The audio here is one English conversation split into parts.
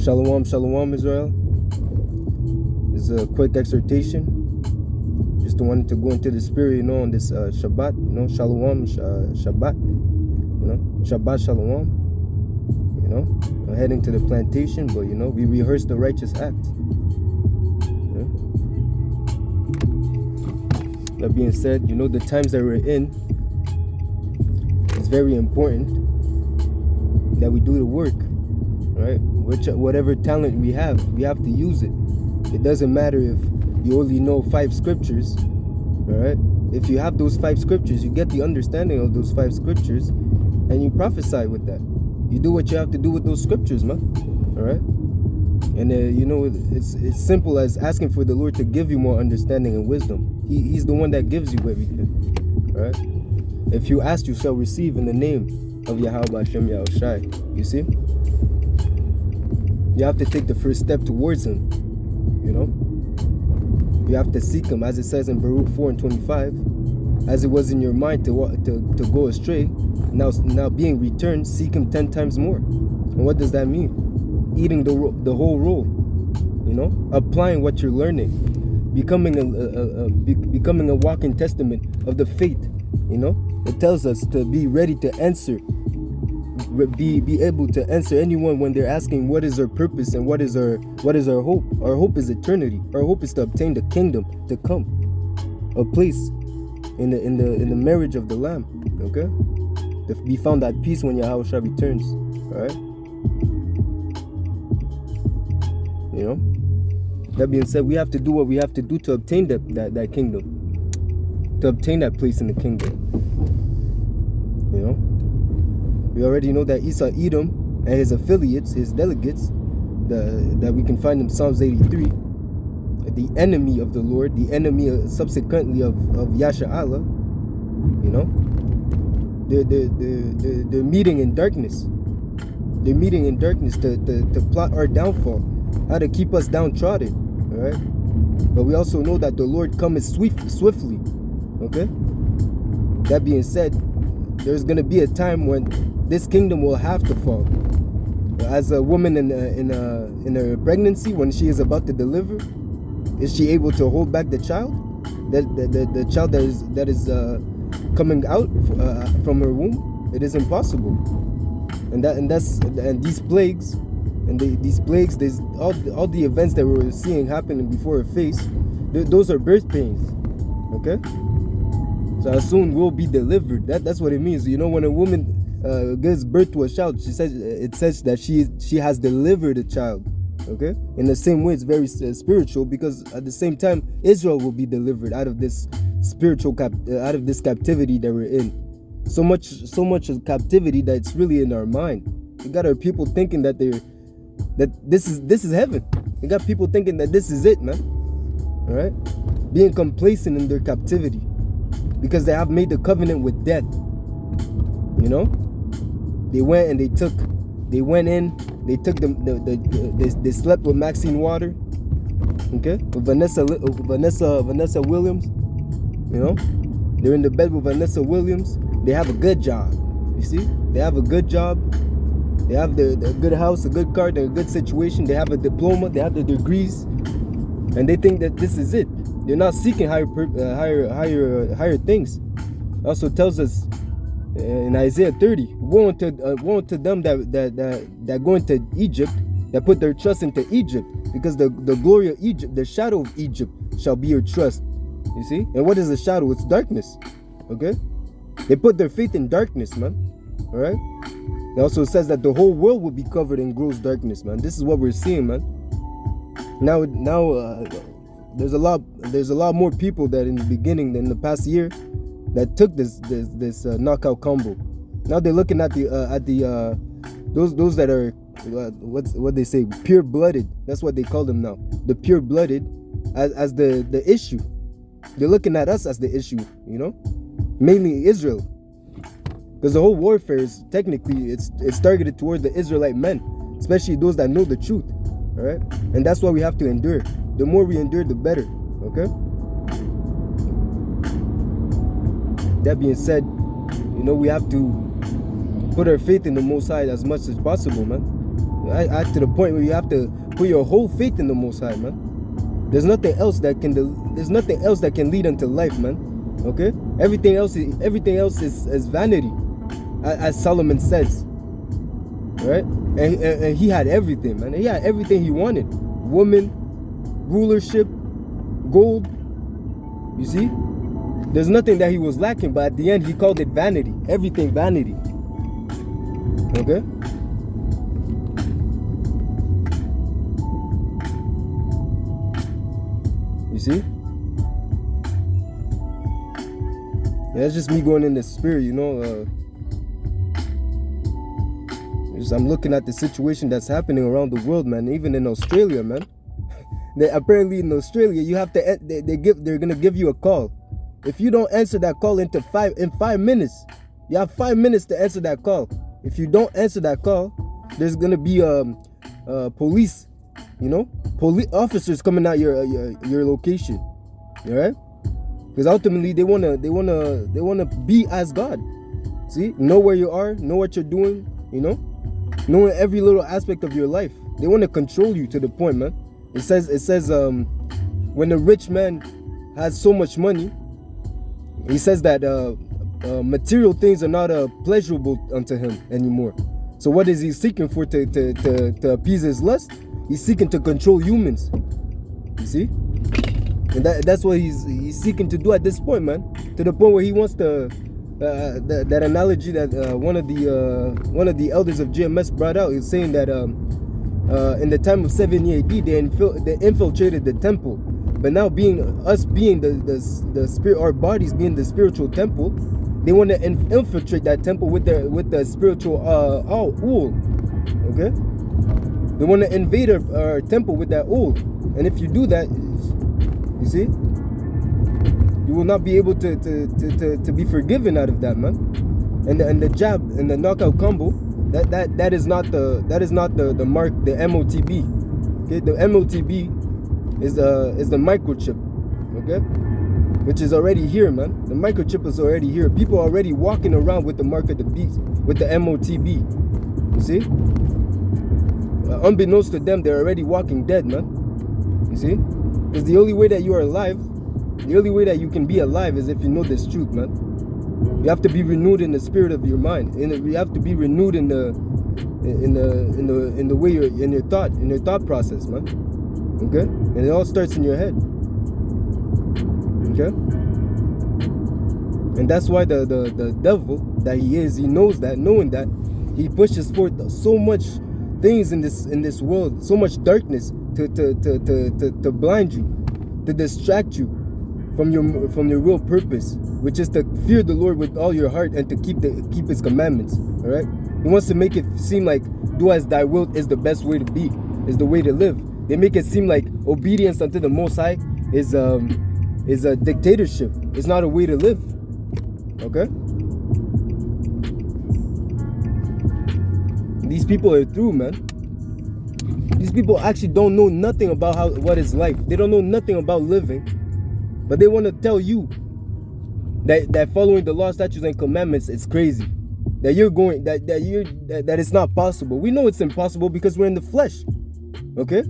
Shalom, shalom, Israel. This is a quick exhortation. Just wanted to go into the spirit, on this Shabbat, Shalom, Shabbat, Shabbat, Shalom, heading to the plantation, but, we rehearse the righteous act. That being said, the times that we're in, it's very important that we do the work, right? Whatever talent we have to use it. It doesn't matter if you only know 5 scriptures, all right? If you have those 5 scriptures, you get the understanding of those 5 scriptures, and you prophesy with that. You do what you have to do with those scriptures, man, all right? And, it's simple as asking for the Lord to give you more understanding and wisdom. He's the one that gives you everything, all right? If you ask, you shall receive in the name of YAHAWASHI. You see? You have to take the first step towards Him, You have to seek Him, as it says in Baruch 4:25. As it was in your mind to go astray, now being returned, seek Him 10 times more. And what does that mean? Eating the whole roll, applying what you're learning, becoming a walking testament of the faith. It tells us to be ready to answer, be able to answer anyone when they're asking what is our purpose and what is our hope. Our hope is eternity. Our hope is to obtain the kingdom to come, a place in the marriage of the Lamb. Okay, to be found at peace when Yahawashi returns. All right. That being said, we have to do what we have to do to obtain that kingdom, to obtain that place in the kingdom. We already know that Esau, Edom, and his affiliates, his delegates, that we can find in Psalms 83, the enemy of the Lord, the enemy subsequently of Yasha'Allah, they're meeting in darkness. They're meeting in darkness to plot our downfall, how to keep us downtrodden, all right? But we also know that the Lord cometh swiftly, okay? That being said, there's going to be a time when this kingdom will have to fall. As a woman in her pregnancy, when she is about to deliver, is she able to hold back the child? The child that is coming out from her womb? It is impossible. And these plagues, there's all the events that we're seeing happening before her face, those are birth pains. Okay? So as soon we'll be delivered. That's what it means. When a woman gives birth to a child, it says that she has delivered a child. Okay? In the same way, it's very spiritual, because at the same time, Israel will be delivered out of this out of this captivity that we're in. So much of captivity that it's really in our mind. We got our people thinking that this is heaven. We got people thinking that this is it, man. All right? Being complacent in their captivity, because they have made the covenant with death. They went and they took they slept with Maxine Water, okay, with Vanessa Williams. They're in the bed with Vanessa Williams. They have a good job. You see, they have a good job. They have a good house, a good car, they're in a good situation. They have a diploma, they have the degrees, and they think that this is it. They're not seeking higher things. It also tells us in Isaiah 30, woe to them that go into Egypt, that put their trust into Egypt, because the glory of Egypt, the shadow of Egypt shall be your trust. You see? And what is the shadow? It's darkness. Okay? They put their faith in darkness, man. All right? It also says that the whole world will be covered in gross darkness, man. This is what we're seeing, man. Now, there's a lot more people that in the beginning, than the past year, that took this knockout combo. Now they're looking at those that are what they say, pure blooded. That's what they call them now. The pure blooded as the issue. They're looking at us as the issue, mainly Israel. Because the whole warfare is technically it's targeted toward the Israelite men, especially those that know the truth. All right, and that's why we have to endure. The more we endure, the better. Okay. That being said, we have to put our faith in the Most High as much as possible, man. To the point where you have to put your whole faith in the Most High, man. There's nothing else that can lead unto life, man. Okay? Everything else is vanity, as Solomon says. Right? And he had everything, man. He had everything he wanted. Woman, rulership, gold. You see? There's nothing that he was lacking, but at the end he called it vanity. Everything vanity. Okay? You see? Yeah, that's just me going in the spirit, you know. I'm looking at the situation that's happening around the world, man. Even in Australia, man. Apparently in Australia, you have to. They're gonna give you a call. If you don't answer that call in 5 minutes, you have 5 minutes to answer that call. If you don't answer that call, there's gonna be police, you know, police officers coming out your location. All right? Because ultimately they wanna be as God. See, know where you are, know what you're doing, you know. Knowing every little aspect of your life. They want to control you to the point, man. It says when a rich man has so much money, he says that material things are not pleasurable unto him anymore. So what is he seeking for to appease his lust? He's seeking to control humans. You see? And that's what he's seeking to do at this point, man. To the point where he wants to that analogy that one of the elders of GMS brought out is saying that in the time of 70 AD they infiltrated the temple, but now being the spirit, our bodies being the spiritual temple, they want to infiltrate that temple with the spiritual oil. Okay, they want to invade our temple with that oil, and if you do that, you see, you will not be able to be forgiven out of that, man. And the jab and the knockout combo, that is not the mark, the MOTB. Okay, the MOTB is the microchip, okay, which is already here, man. The microchip is already here. People are already walking around with the mark of the beast, with the MOTB. You see, unbeknownst to them, they're already walking dead, man. You see, because the only way that you are alive. The only way that you can be alive is if you know this truth, man. You have to be renewed in the spirit of your mind, and you have to be renewed in the way in your thought process, man. Okay, and it all starts in your head. Okay, and that's why the devil that he is, he knows that, knowing that, he pushes forth so much things in this world, so much darkness to blind you, to distract you from your real purpose, which is to fear the Lord with all your heart and to keep His commandments. All right. He wants to make it seem like do as thy will is the best way to be, is the way to live. They make it seem like obedience unto the Most High is a dictatorship. It's not a way to live. Okay. These people are through, man. These people actually don't know nothing about what is life. They don't know nothing about living. But they want to tell you that following the law, statutes, and commandments is crazy. That it's not possible. We know it's impossible because we're in the flesh. Okay?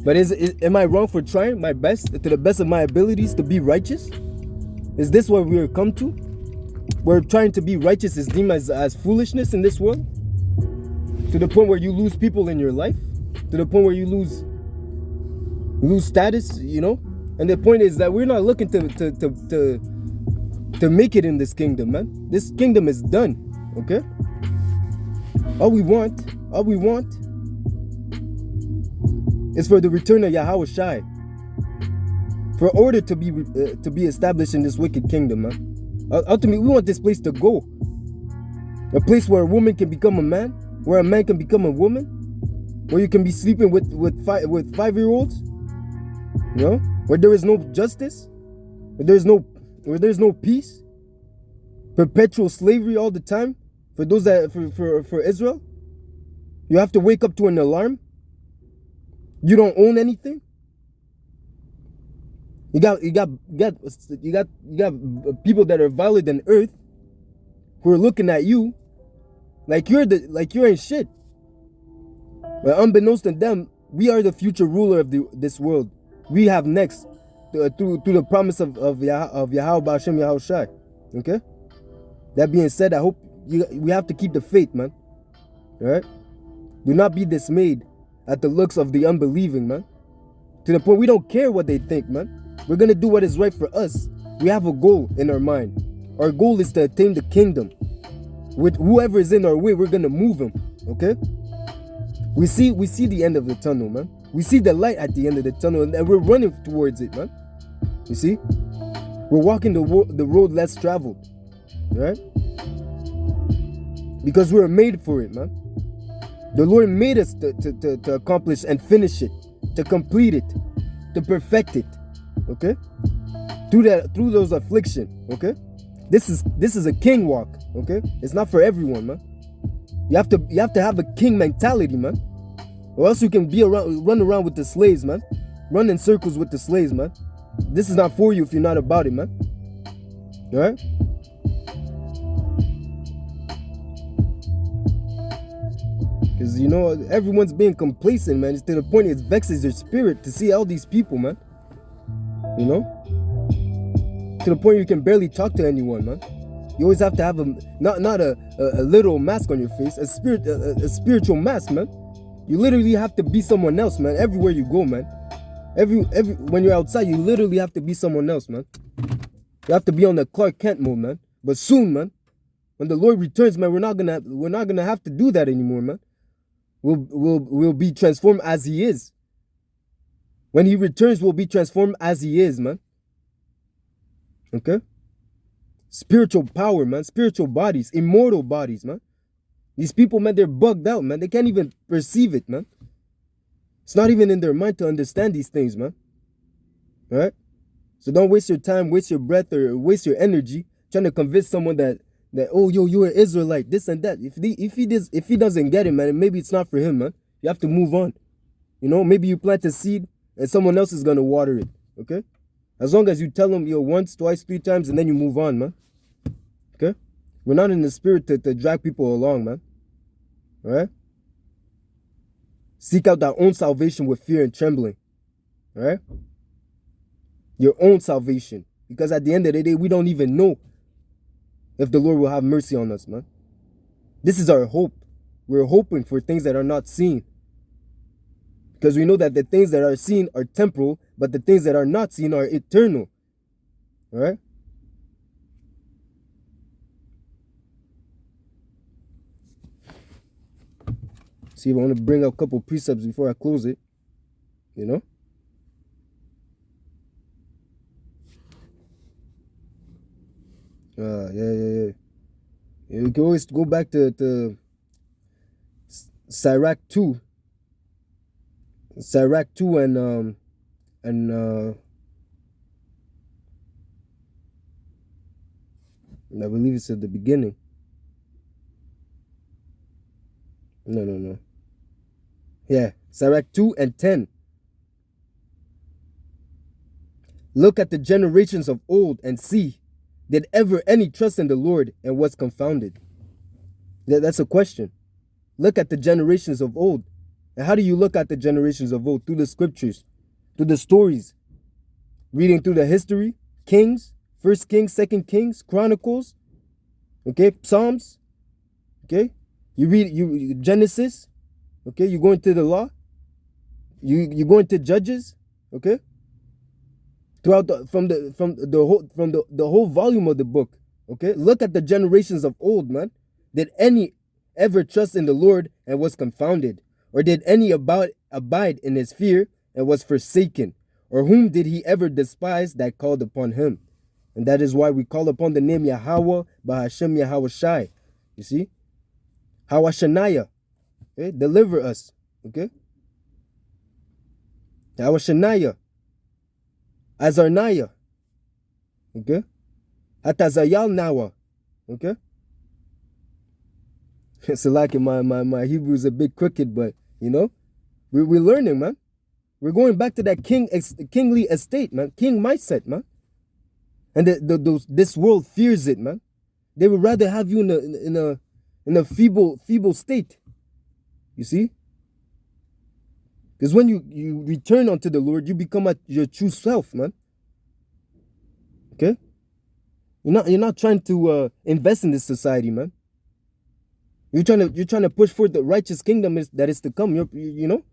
But am I wrong for trying my best, to the best of my abilities, to be righteous? Is this what we're come to? Where trying to be righteous is deemed as foolishness in this world? To the point where you lose people in your life? To the point where you lose status, you know? And the point is that we're not looking to make it in this kingdom, man. This kingdom is done, okay? All we want is for the return of YAHAWASHI, for order to be established in this wicked kingdom, man. Ultimately, we want this place to go, a place where a woman can become a man, where a man can become a woman, where you can be sleeping with 5-year-olds, you know, where there is no justice, where there's no peace, perpetual slavery all the time for those for Israel. You have to wake up to an alarm. You don't own anything. You got people that are viler than earth who are looking at you like you're in shit. But unbeknownst to them, we are the future ruler of this world. We have next through the promise of Yahawah Hashem Yahawashi. Okay. That being said, I hope we have to keep the faith, man. All right. Do not be dismayed at the looks of the unbelieving, man. To the point we don't care what they think, man. We're gonna do what is right for us. We have a goal in our mind. Our goal is to attain the kingdom. With whoever is in our way, we're gonna move him. Okay. We see the end of the tunnel, man. We see the light at the end of the tunnel, and we're running towards it, man. You see? We're walking the road less traveled, right? Because we were made for it, man. The Lord made us to accomplish and finish it, to complete it, to perfect it, okay? Through those affliction, okay? This is a king walk, okay? It's not for everyone, man. You have to have a king mentality, man. Or else you can run around with the slaves, man. Run in circles with the slaves, man. This is not for you if you're not about it, man. Alright? Because, you know, everyone's being complacent, man. It's to the point it vexes your spirit to see all these people, man. You know? To the point you can barely talk to anyone, man. You always have to have not a literal mask on your face, a spiritual mask, man. You literally have to be someone else, man. Everywhere you go, man. When you're outside, you literally have to be someone else, man. You have to be on the Clark Kent mode, man. But soon, man, when the Lord returns, man, we're not gonna have to do that anymore, man. We'll be transformed as He is. When He returns, we'll be transformed as He is, man. Okay? Spiritual power, man. Spiritual bodies. Immortal bodies, man. These people, man, they're bugged out, man. They can't even perceive it, man. It's not even in their mind to understand these things, man. Alright? So don't waste your time, waste your breath, or waste your energy trying to convince someone that oh, you're an Israelite, this and that. If he doesn't get it, man, maybe it's not for him, man. You have to move on. You know, maybe you plant a seed and someone else is gonna water it. Okay? As long as you tell them once, twice, 3 times, and then you move on, man. Okay? We're not in the spirit to drag people along, man. Alright? Seek out thy own salvation with fear and trembling. Alright? Your own salvation. Because at the end of the day, we don't even know if the Lord will have mercy on us, man. This is our hope. We're hoping for things that are not seen. Because we know that the things that are seen are temporal, but the things that are not seen are eternal. Alright? See, if I want to bring up a couple precepts before I close it. You know? Yeah. You can always go back to Sirach 2. Sirach 2 and I believe it's at the beginning. No. Yeah, Sirach 2 and 10. Look at the generations of old and see, did ever any trust in the Lord and was confounded? That's a question. Look at the generations of old. And how do you look at the generations of old? Through the scriptures, through the stories, reading through the history, Kings, 1 Kings, 2 Kings, Chronicles, okay, Psalms, okay? You read Genesis, okay? You go into the law, you go into Judges, okay? Throughout from the whole volume of the book, okay? Look at the generations of old, man. Did any ever trust in the Lord and was confounded? Or did any abide in his fear and was forsaken? Or whom did he ever despise that called upon him? And that is why we call upon the name Yahawah, Bahashem Yahawashi. You see? Hawashanaya. Okay? Deliver us. Okay? Hawashanaya. Azarnaya. Okay? Hatazayal Nawa. Okay? So like my Hebrew is a bit crooked, but you know, we're learning, man. We're going back to that kingly estate, man. King mindset, man. And this world fears it, man. They would rather have you in a feeble state. You see? Because when you return unto the Lord, you become your true self, man. Okay? You're not trying to invest in this society, man. You're trying to push forth the righteous kingdom that is to come. You know,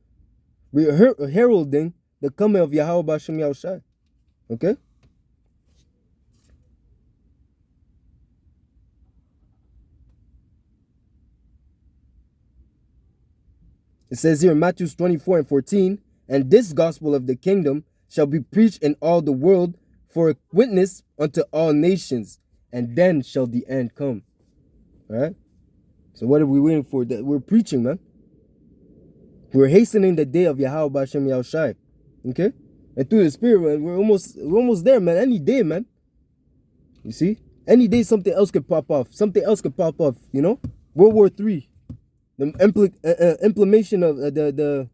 we're heralding the coming of Yahawah B'Shem Yahushai. Okay. It says here in Matthew 24:14, and this gospel of the kingdom shall be preached in all the world for a witness unto all nations, and then shall the end come. All right. So what are we waiting for? That we're preaching, man. We're hastening the day of Yahawah B'Shem Yahushai. Okay? And through the Spirit, man, we're almost there, man. Any day, man. You see? Any day something else could pop off. Something else could pop off, you know? World War III. The implementation of the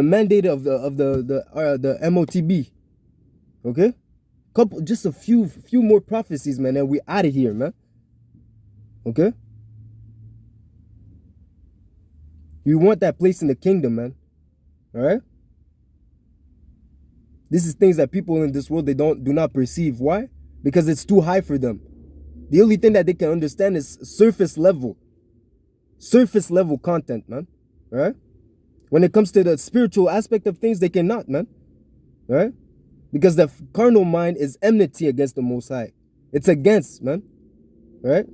mandate of the MOTB. Okay? Just a few more prophecies, man, and we're out of here, man. Okay? You want that place in the kingdom, man. All right? This is things that people in this world, they do not perceive. Why? Because it's too high for them. The only thing that they can understand is surface level content, man. All right? When it comes to the spiritual aspect of things, they cannot, man. All right? Because the carnal mind is enmity against the Most High. It's against, man. All right?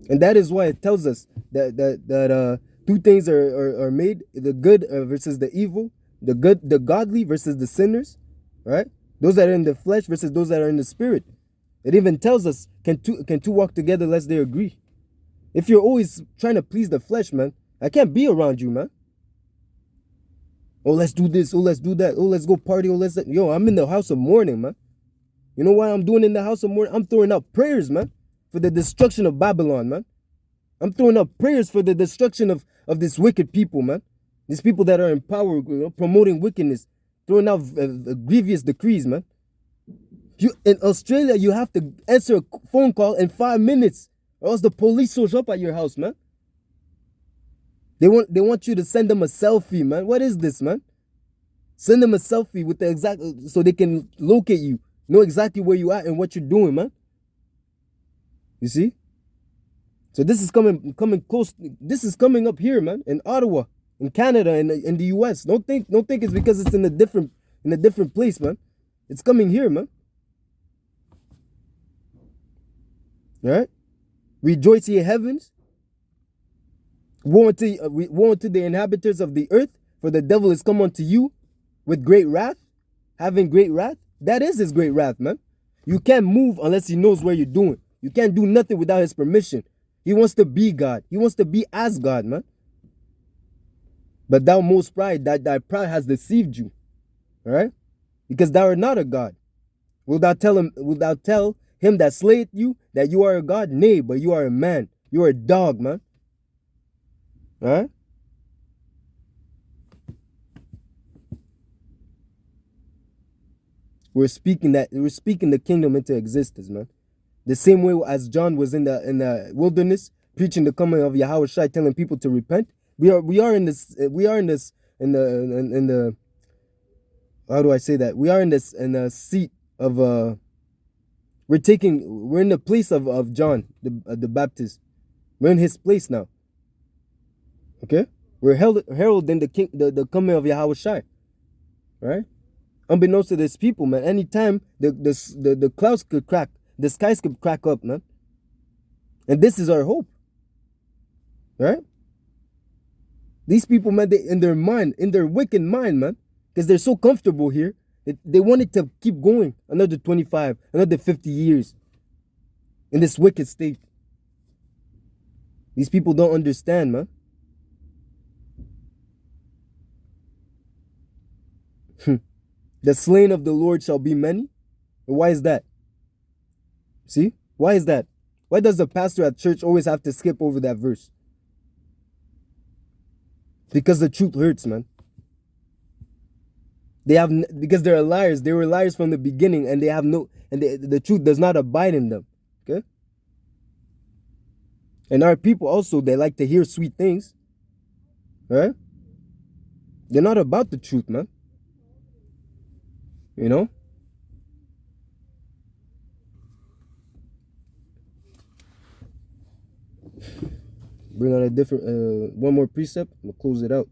And that is why it tells us that two things are made: the good versus the evil, the godly versus the sinners, right? Those that are in the flesh versus those that are in the spirit. It even tells us, can two walk together lest they agree? If you're always trying to please the flesh, man, I can't be around you, man. Oh, let's do this. Oh, let's do that. Oh, let's go party. Oh, yo, I'm in the house of mourning, man. You know what I'm doing in the house of mourning? I'm throwing up prayers, man, for the destruction of Babylon, man. I'm throwing up prayers for the destruction of these wicked people, man. These people that are in power, promoting wickedness, throwing out grievous decrees, man. In Australia, you have to answer a phone call in 5 minutes, or else the police shows up at your house, man. They want you to send them a selfie, man. What is this, man? Send them a selfie with the exact, so they can locate you, know exactly where you are and what you're doing, man. You see? So this is coming close. This is coming up here, man, in Ottawa, in Canada, and in the US. Don't think it's because it's in a different place, man. It's coming here, man. All right? Rejoice, ye heavens. Woe unto the inhabitants of the earth, for the devil is come unto you with great wrath, having great wrath. That is his great wrath, man. You can't move unless he knows where you're doing. You can't do nothing without his permission. He wants to be God. He wants to be as God, man. But thou most pride, thy pride has deceived you. All right? Because thou art not a God. Wilt thou tell him that slayeth you that you are a God? Nay, but you are a man. You are a dog, man. All right? We're speaking the kingdom into existence, man. The same way as John was in the wilderness preaching the coming of Yahawashi, telling people to repent. We are in the how do I say that? We are in the seat of we're in the place of John the Baptist. We're in his place now. Okay? We're heralding the coming of Yahawashi. Right? Unbeknownst to these people, man, anytime the clouds could crack, the skies could crack up, man. And this is our hope. Right? These people, man, in their wicked mind, man, because they're so comfortable here, they want it to keep going another 25, another 50 years in this wicked state. These people don't understand, man. The slain of the Lord shall be many. And why is that? See? Why is that? Why does the pastor at church always have to skip over that verse? Because the truth hurts, man. Because they're liars. They were liars from the beginning, and the truth does not abide in them. Okay? And our people also, they like to hear sweet things. Right? They're not about the truth, man. You know? Bring on a different, one more precept. We'll close it out.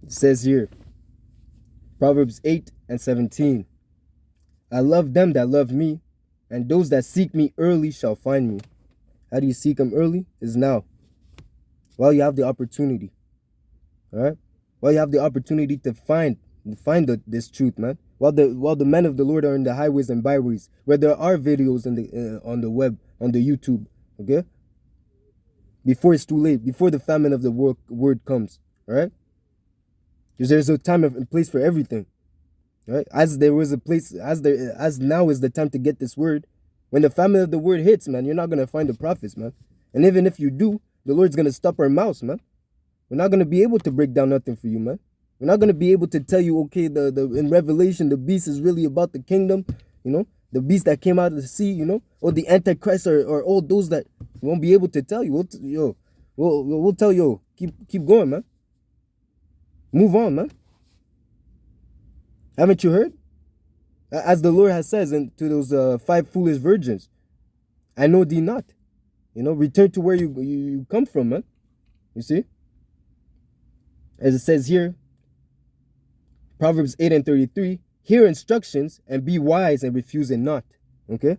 It says here, Proverbs 8:17. I love them that love me, and those that seek me early shall find me. How do you seek them early? Is now. While you have the opportunity. All right? While you have the opportunity to find this truth, man. While the men of the Lord are in the highways and byways, where there are videos in the on the web, on the YouTube, okay? Before it's too late, before the famine of the word comes, all right? Because there's a time and place for everything, right? As there was a place, as now is the time to get this word. When the famine of the word hits, man, you're not gonna find the prophets, man. And even if you do, the Lord's gonna stop our mouths, man. We're not gonna be able to break down nothing for you, man. We're not gonna be able to tell you, okay, the in Revelation, the beast is really about the kingdom, you know, the beast that came out of the sea, you know, or the Antichrist, or all those that we won't be able to tell you. We'll tell you, keep going, man. Move on, man. Haven't you heard? As the Lord has said to those 5 foolish virgins, I know thee not. You know, return to where you come from, man. You see? As it says here, Proverbs 8:33, hear instructions and be wise and refuse it not. Okay?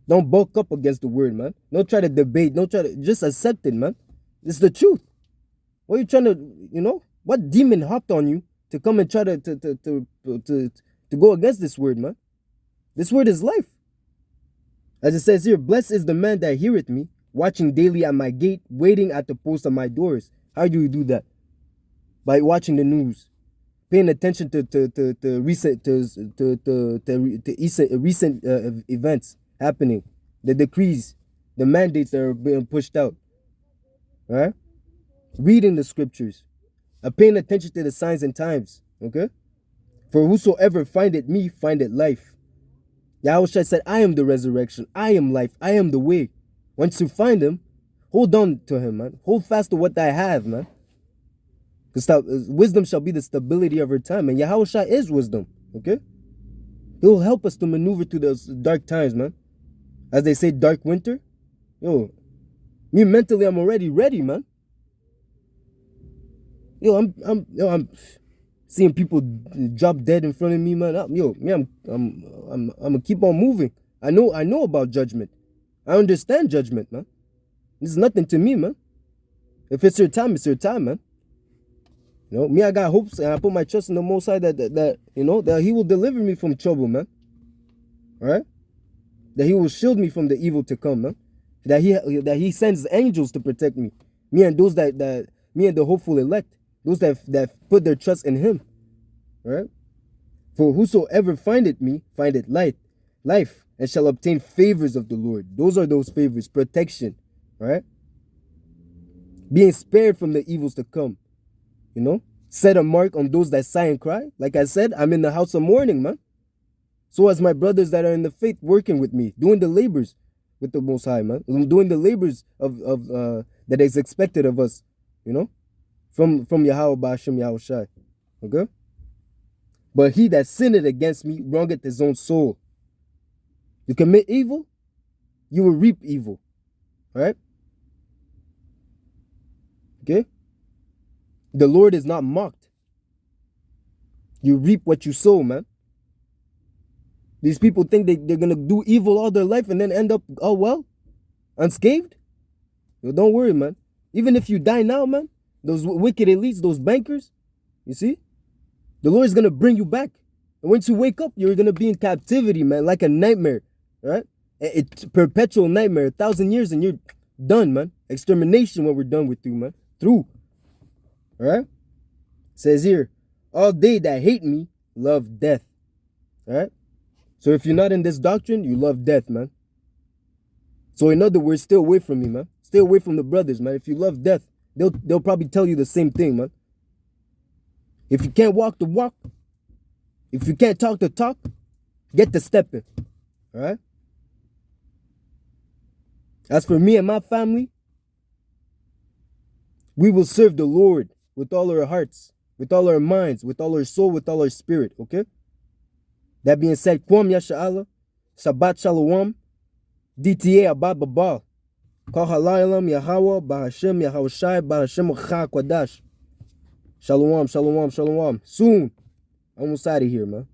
Don't bulk up against the word, man. Don't try to debate. Don't try to, just accept it, man. It's the truth. What are you trying to, you know? What demon hopped on you to come and try to go against this word, man? This word is life. As it says here, blessed is the man that heareth me, watching daily at my gate, waiting at the post of my doors. How do you do that? By watching the news, paying attention to recent events happening, the decrees, the mandates that are being pushed out. All right, reading the scriptures, paying attention to the signs and times. Okay, for whosoever findeth me findeth life. Yahushua said, I am the resurrection, I am life, I am the way. Once you find him, hold on to him, man. Hold fast to what I have, man. Because wisdom shall be the stability of our time. And Yahushua is wisdom, okay? He'll help us to maneuver through those dark times, man. As they say, dark winter. Yo, me mentally, I'm already ready, man. Yo, I'm seeing people drop dead in front of me, man. I'm gonna keep on moving. I know about judgment. I understand judgment, man. This is nothing to me, man. If it's your time, it's your time, man. You know, me, I got hopes, and I put my trust in the Most High that you know, that He will deliver me from trouble, man. All right? That He will shield me from the evil to come, man. That He sends angels to protect me. Me and those me and the hopeful elect, those that put their trust in Him. All right? For whosoever findeth me findeth life, and shall obtain favors of the Lord. Those are those favors, protection. All right? Being spared from the evils to come. You know, set a mark on those that sigh and cry. Like I said, I'm in the house of mourning, man. So as my brothers that are in the faith working with me, doing the labors with the Most High, man. Doing the labors of that is expected of us, you know, from YAHAWAH, SHAM, Yahushai. Okay? But he that sinneth against me wrongeth his own soul. You commit evil, you will reap evil. All right? Okay? The Lord is not mocked. You reap what you sow, man. These people think they're going to do evil all their life and then end up, oh well, unscathed. Yo, don't worry, man. Even if you die now, man, those wicked elites, those bankers, you see, the Lord is going to bring you back. And once you wake up, you're going to be in captivity, man, like a nightmare, right? It's perpetual nightmare, 1,000 years and you're done, man. Extermination when we're done with you, man. Through. Alright? Says here, all they that hate me love death. Alright? So if you're not in this doctrine, you love death, man. So in other words, stay away from me, man. Stay away from the brothers, man. If you love death, they'll probably tell you the same thing, man. If you can't walk the walk, if you can't talk the talk, get the stepping. Alright? As for me and my family, we will serve the Lord with all our hearts, with all our minds, with all our soul, with all our spirit, okay? That being said, Kwam Yasha'Allah, Shabbat Shalom, DTA Abad Babal, HALALYAM, YAHAWAH, BaHashem, YAHAWASHI, BaHashem, QADASH. Shalom, shalom, shalom. Soon, I'm almost out of here, man.